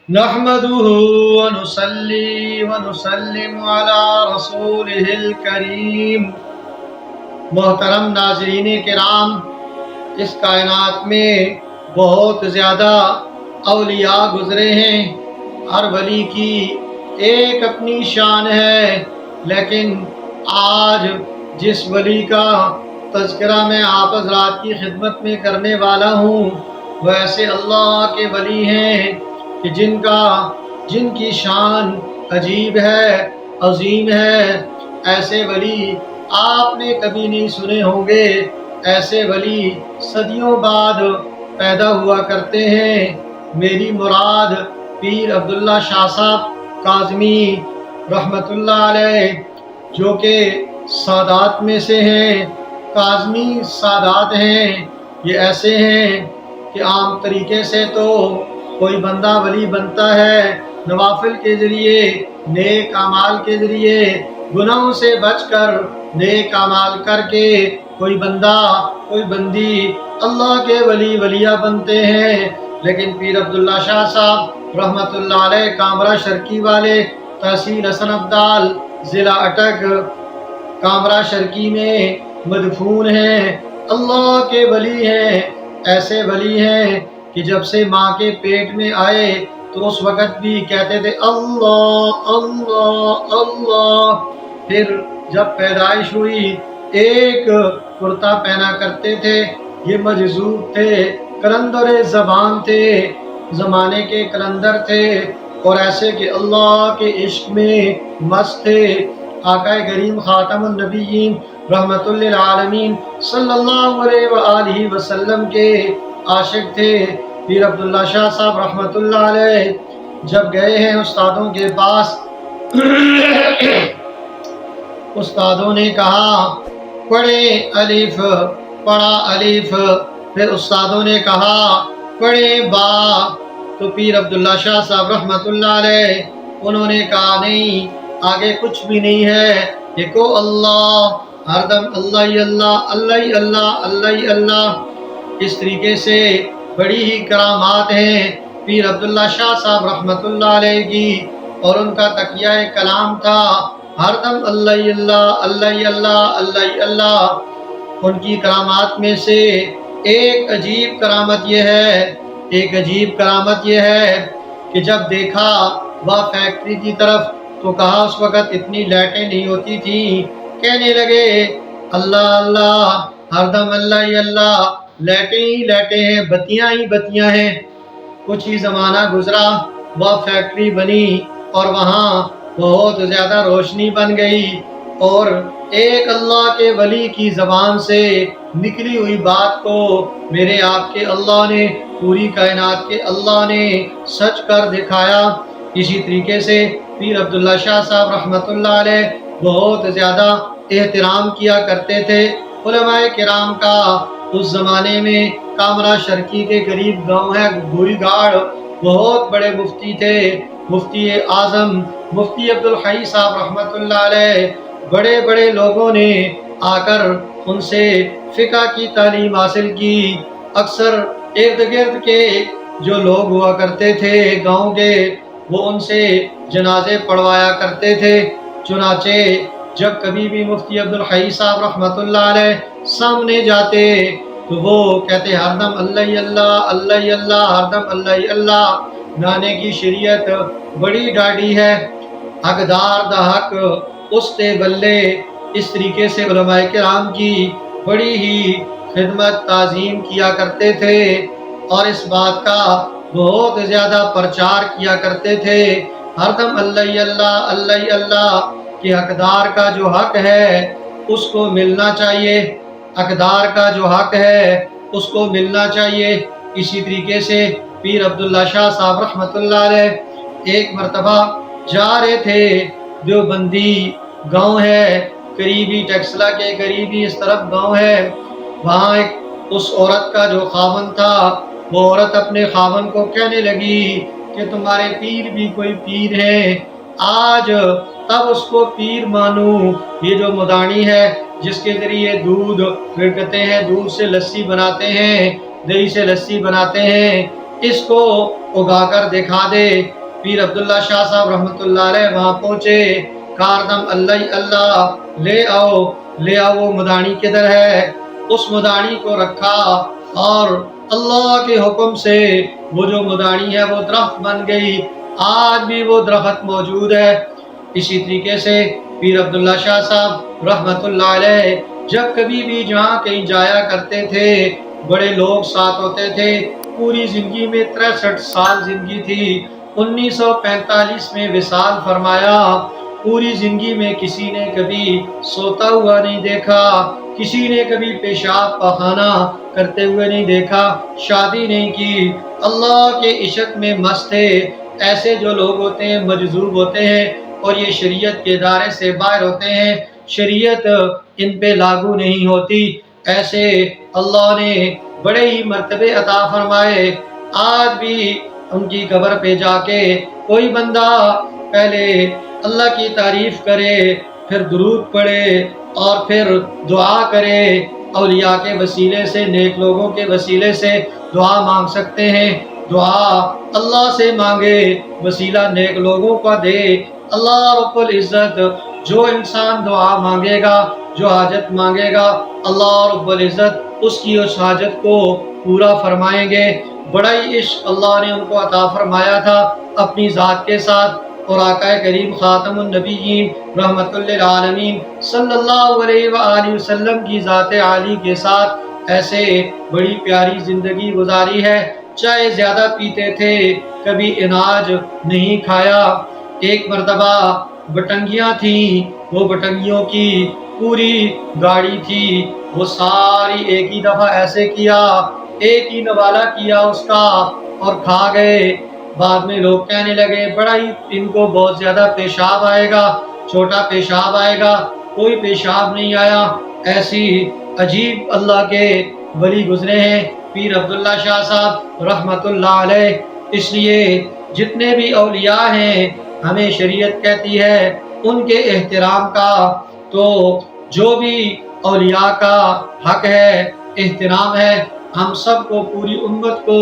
نحمده ونصلي ونسلم على رسوله الكریم۔ محترم ناظرین کرام، اس کائنات میں بہت زیادہ اولیاء گزرے ہیں، ہر ولی کی ایک اپنی شان ہے، لیکن آج جس ولی کا تذکرہ میں آپ حضرات کی خدمت میں کرنے والا ہوں وہ ایسے اللہ کے ولی ہیں کہ جن کی شان عجیب ہے، عظیم ہے۔ ایسے ولی آپ نے کبھی نہیں سنے ہوں گے، ایسے ولی صدیوں بعد پیدا ہوا کرتے ہیں۔ میری مراد پیر عبداللہ شاہ صاحب کاظمی رحمۃ اللہ علیہ، جو کہ سادات میں سے ہیں، کاظمی سادات ہیں۔ یہ ایسے ہیں کہ عام طریقے سے تو کوئی بندہ ولی بنتا ہے نوافل کے ذریعے، نیک اعمال کے ذریعے، گناہوں سے بچ کر نیک اعمال کر کے کوئی بندہ کوئی بندی اللہ کے ولیہ بنتے ہیں۔ لیکن پیر عبداللہ شاہ صاحب رحمۃ اللہ علیہ کامرا شرکی والے، تحصیل حسن عبدال، ضلع اٹک، کامرا شرکی میں مدفون ہیں۔ اللہ کے ولی ہیں، ایسے ولی ہیں کہ جب سے ماں کے پیٹ میں آئے تو اس وقت بھی کہتے تھے اللہ اللہ اللہ۔ پھر جب پیدائش ہوئی ایک کرتا پہنا کرتے تھے، یہ مجذوب تھے، قلندر زبان تھے، زمانے کے قلندر تھے، اور ایسے کہ اللہ کے عشق میں مست تھے۔ آقا کریم خاتم النبیین رحمت للعالمین صلی اللہ علیہ وآلہ وسلم کے عاشق تھے۔ پیر عبداللہ شاہ صاحب رحمت اللہ علیہ جب گئے ہیں استادوں کے پاس، استادوں نے کہا پڑھے الف، پڑھا الف، پھر استادوں نے کہا پڑھے با، تو پیر عبداللہ شاہ صاحب رحمت اللہ علیہ انہوں نے کہا نہیں، آگے کچھ بھی نہیں ہے، دیکھو اللہ، ہر دم اللہ اللہ اللہ اللہ اللہ اللہ۔ اس طریقے سے بڑی ہی کرامات ہیں پیر عبداللہ شاہ صاحب رحمت اللہ علیہ کی، اور ان کا تقیہ کلام تھا ہر دم اللہ اللہ اللہ اللہ اللہ اللہ۔ ان کی کرامات میں سے ایک عجیب کرامت یہ ہے کہ جب دیکھا وہ فیکٹری کی طرف تو کہا اس وقت اتنی لائٹیں نہیں ہوتی تھیں، کہنے لگے اللہ اللہ، ہر دم اللہ اللہ، لائٹیں ہی لائٹیں ہیں، بتیاں ہی بتیاں ہیں۔ کچھ ہی زمانہ گزرا، وہ فیکٹری بنی اور وہاں بہت زیادہ روشنی بن گئی، اور ایک اللہ کے ولی کی زبان سے نکلی ہوئی بات کو میرے آپ کے اللہ نے، پوری کائنات کے اللہ نے سچ کر دکھایا۔ اسی طریقے سے پیر عبداللہ شاہ صاحب رحمت اللہ علیہ بہت زیادہ احترام کیا کرتے تھے علماء کرام کا۔ اس زمانے میں کامرا شرکی کے قریب گاؤں ہے گوری گاڑ، بہت بڑے مفتی تھے، مفتی اعظم مفتی عبدالحی صاحب رحمت اللہ علیہ۔ بڑے بڑے لوگوں نے آ کر ان سے فقہ کی تعلیم حاصل کی۔ اکثر ارد گرد کے جو لوگ ہوا کرتے تھے گاؤں کے، وہ ان سے جنازے پڑھوایا کرتے تھے۔ چنانچہ جب کبھی بھی مفتی عبدالحی صاحب رحمت اللہ علیہ سامنے جاتے تو وہ کہتے ہر دم اللہ اللہ اللہ اللہ، ہر دم اللہ اللہ۔ گانے کی شریعت بڑی ڈاڈی ہے، حقدار دا حق اس تے بلے۔ اس طریقے سے علماء کرام کی بڑی ہی خدمت تعظیم کیا کرتے تھے، اور اس بات کا بہت زیادہ پرچار کیا کرتے تھے ہر دم اللہ اللہ اللہ اللہ، کہ حقدار کا جو حق ہے اس کو ملنا چاہیے، حقدار کا جو حق ہے اس کو ملنا چاہیے۔ اسی طریقے سے پیر عبداللہ شاہ صاحب رحمت اللہ علیہ ایک مرتبہ جا رہے تھے، دیوبندی گاؤں ہے قریبی، ٹیکسلا کے قریبی اس طرف گاؤں ہے، وہاں ایک اس عورت کا جو خاوند تھا، وہ عورت اپنے خاوند کو کہنے لگی کہ تمہارے پیر بھی کوئی پیر ہے، آج تب اس کو پیر مانوں۔ یہ جو مدانی ہے جس کے ذریعے دودھ پھرکتے ہیں، دودھ سے لسی بناتے ہیں، دہی سے لسی بناتے ہیں، اس کو اگا کر دکھا دے۔ پیر عبداللہ شاہ صاحب رحمۃ اللہ علیہ وہاں پہنچے، کاردم اللہ اللہ، لے آؤ وہ مدانی کدھر ہے؟ اس مدانی کو رکھا اور اللہ کے حکم سے وہ جو مدانی ہے وہ درخت بن گئی، آج بھی وہ درخت موجود ہے۔ اسی طریقے سے پیر عبداللہ شاہ صاحب رحمۃ اللہ علیہ جب کبھی بھی جہاں کہیں جایا کرتے تھے، بڑے لوگ ساتھ ہوتے تھے۔ پوری زندگی میں 63 سال زندگی تھی، 1945 میں وصال فرمایا۔ پوری زندگی میں کسی نے کبھی سوتا ہوا نہیں دیکھا، کسی نے کبھی پیشاب پخانہ کرتے ہوئے نہیں دیکھا، شادی نہیں کی، اللہ کے عشق میں مست تھے۔ ایسے جو لوگ ہوتے ہیں مجذوب ہوتے ہیں اور یہ شریعت کے دائرے سے باہر ہوتے ہیں، شریعت ان پہ لاگو نہیں ہوتی، ایسے اللہ نے بڑے ہی مرتبے عطا فرمائے۔ آج بھی ان کی قبر پہ جا کے کوئی بندہ پہلے اللہ کی تعریف کرے، پھر درود پڑھے اور پھر دعا کرے، اولیاء کے وسیلے سے، نیک لوگوں کے وسیلے سے دعا مانگ سکتے ہیں۔ دعا اللہ سے مانگے، وسیلہ نیک لوگوں کا دے۔ اللہ رب العزت جو انسان دعا مانگے گا، جو حاجت مانگے گا، اللہ رب العزت اس کی اس حاجت کو پورا فرمائیں گے۔ بڑا ہی عشق اللہ نے ان کو عطا فرمایا تھا اپنی ذات کے ساتھ، اور آقا کریم خاتم النبیین رحمت للعالمین صلی اللہ علیہ وآلہ وسلم کی ذات عالی کے ساتھ ایسے بڑی پیاری زندگی گزاری ہے۔ چائے زیادہ پیتے تھے، کبھی اناج نہیں کھایا۔ ایک مرتبہ بٹنگیاں تھیں، وہ بٹنگیوں کی پوری گاڑی تھی، وہ ساری ایک ہی دفعہ ایسے کیا، ایک ہی نوالا کیا اس کا اور کھا گئے۔ بعد میں لوگ کہنے لگے بڑا ہی ان کو بہت زیادہ پیشاب آئے گا، چھوٹا پیشاب آئے گا، کوئی پیشاب نہیں آیا۔ ایسی عجیب اللہ کے ولی گزرے ہیں پیر عبداللہ شاہ صاحب رحمت اللہ علیہ۔ اس لیے جتنے بھی اولیاء ہیں ہمیں شریعت کہتی ہے ان کے احترام کا، تو جو بھی اولیاء کا حق ہے، احترام ہے، ہم سب کو، پوری امت کو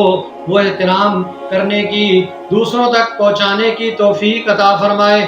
وہ احترام کرنے کی، دوسروں تک پہنچانے کی توفیق عطا فرمائے۔